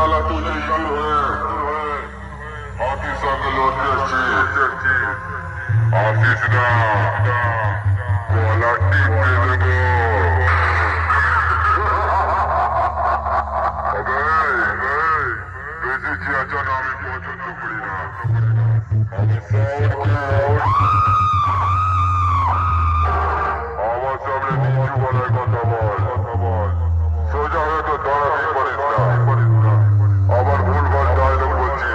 साला तुझे शुरू है हाथी संग लौटती आशीष ना कोलाटी दे देगो अबे बेजी चाचा नामी पहुंचन तो पड़ी ना अबे साउंड की आवाज सामने नीचू वाला का दबाल सोचा है तो दाना नहीं पड़ेगा আবার ভুলভাল ডায়লগ বলছি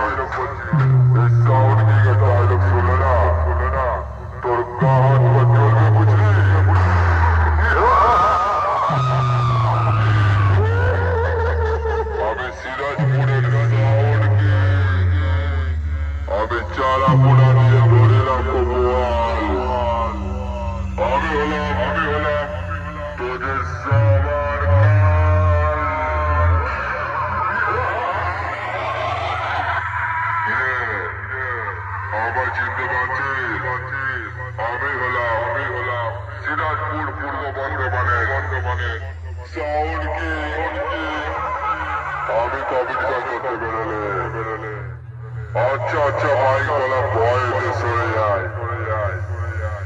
এই সাউন্ড কি ডায়লগ শুনে না তোর গা হাত পা জ্বলবে বুঝলি আমি সিরাজপুরের সাউন্ড কি আমি চারা পোড়া দিয়ে ধরে রাখবো গোয়াল আমি হলাম তোদের সবার আমার চিনতে পারছিস আমি হলাম সিরাজপুর পূর্ব বর্ধমানের সাউন্ড কি আমি কম্পিটিশন করতে বেরোলে আচ্ছা মাইক বলা ভয়ে সরে যায়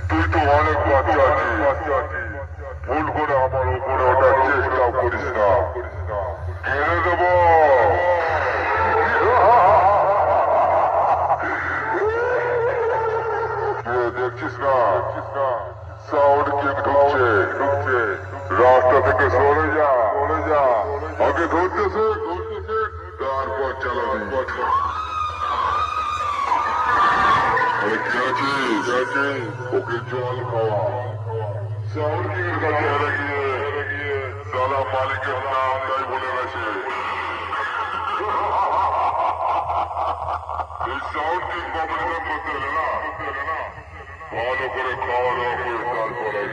তুই তো অনেক বাচ্চা আছিস ভুল করে আমার উপরে ওঠার চেষ্টা করিস না ঘিরে দেবো দেখছিস না সাউন্ড কিং ঢুকছে রাস্তা থেকে সরে যা আগে ধরতেছে তারপর চালাবি ওকে জল খাওয়া সাউন্ড কিং এর কাছে হেরে গিয়ে সালা মালিকের নাম তাই বলে গেছে এই সাউন্ড কিং কম্পিটিশন করতে হলে না ভালো করে খাওয়া দাওয়া করে তারপরে